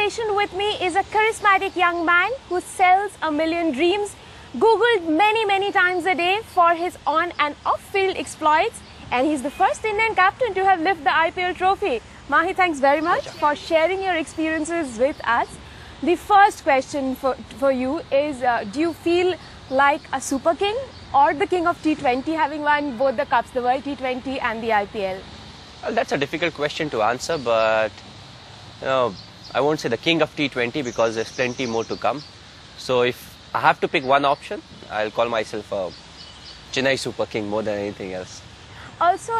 conversation with me is a charismatic young man who sells a million dreams, Googled many times a day for his on and off-field exploits, and he's the first Indian captain to have lifted the IPL trophy. Mahi, thanks very much for sharing your experiences with us. The first question for you is, do you feel like a super king or the king of T20, having won both the cups, the World T20 and the IPL? Well, that's a difficult question to answer, but I won't say the king of T20 because there's plenty more to come. So if I have to pick one option, I'll call myself a Chennai super king more than anything else. Also,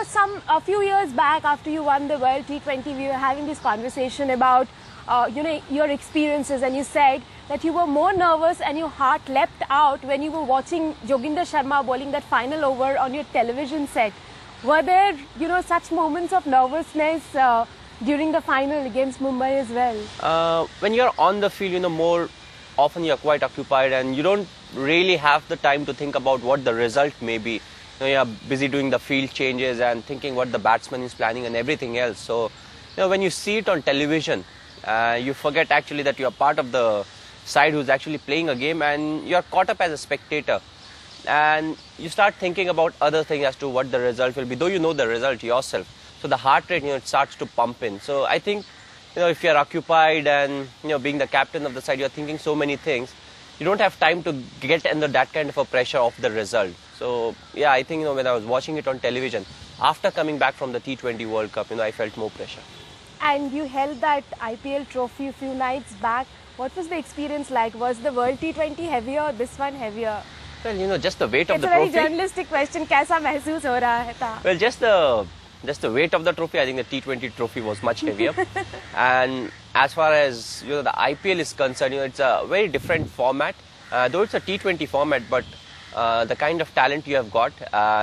a few years back, after you won the World T20, we were having this conversation about your experiences, and you said that you were more nervous and your heart leapt out when you were watching Joginder Sharma bowling that final over on your television set. Were there, such moments of nervousness during the final against Mumbai as well? When you're on the field, more often you're quite occupied and you don't really have the time to think about what the result may be. You're busy doing the field changes and thinking what the batsman is planning and everything else. So, when you see it on television, you forget actually that you're part of the side who's actually playing a game and you're caught up as a spectator. And you start thinking about other things as to what the result will be, though you know the result yourself. So the heart rate, it starts to pump in. So I think, if you're occupied and, being the captain of the side, you're thinking so many things. You don't have time to get under that kind of a pressure of the result. So, yeah, I think, when I was watching it on television, after coming back from the T20 World Cup, I felt more pressure. And you held that IPL trophy a few nights back. What was the experience like? Was the World T20 heavier or this one heavier? Well, just the weight of the trophy. trophy. It's a very journalistic question. Kaisa महसूस हो रहा था? Well, just the weight of the trophy, I think the T20 trophy was much heavier. And as far as, the IPL is concerned, it's a very different format. Though it's a T20 format, but the kind of talent you have got,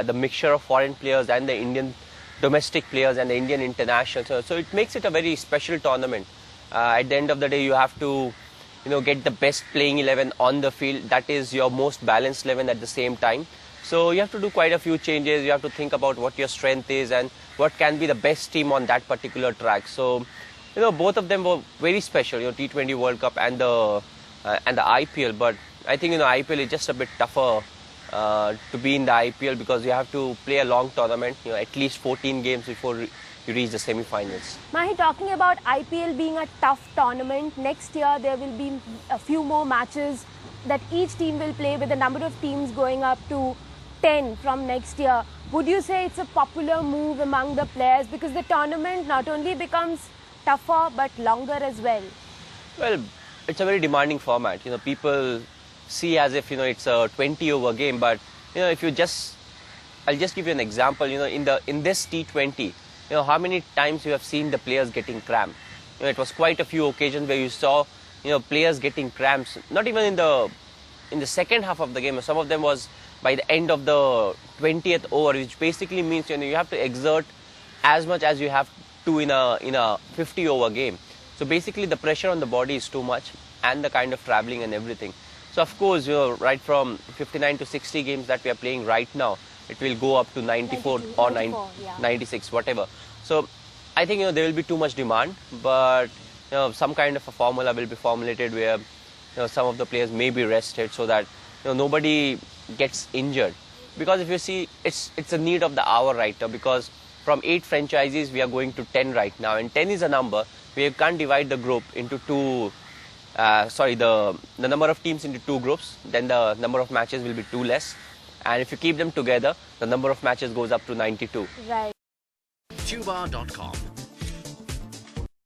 the mixture of foreign players and the Indian domestic players and the Indian internationals. So it makes it a very special tournament. At the end of the day, you have to, get the best playing 11 on the field. That is your most balanced 11 at the same time. So you have to do quite a few changes. You have to think about what your strength is and what can be the best team on that particular track. So, both of them were very special, T20 World Cup and the IPL. But I think, IPL is just a bit tougher to be in the IPL because you have to play a long tournament, at least 14 games before you reach the semi-finals. Mahi, talking about IPL being a tough tournament, next year there will be a few more matches that each team will play, with the number of teams going up to 10 from next year. Would you say it's a popular move among the players because the tournament not only becomes tougher but longer as well? Well, it's a very demanding format. People see as if, it's a 20-over game, but, if you I'll just give you an example. In this T20, how many times you have seen the players getting cramps? It was quite a few occasions where you saw, players getting cramps. Not even in the second half of the game. Some of them was by the end of the 20th over, which basically means, you have to exert as much as you have to in a 50-over game. So basically, the pressure on the body is too much, and the kind of traveling and everything. So of course, right from 59 to 60 games that we are playing right now, it will go up to 94 or 96, whatever. So I think, there will be too much demand, but some kind of a formula will be formulated where some of the players may be rested so that nobody gets injured. Because if you see, it's a need of the hour right now, because from 8 franchises we are going to 10 right now, and 10 is a number where you can't divide the group into two. The number of teams into 2 groups, then the number of matches will be 2 less. And if you keep them together, the number of matches goes up to 92. Right. Tuba.com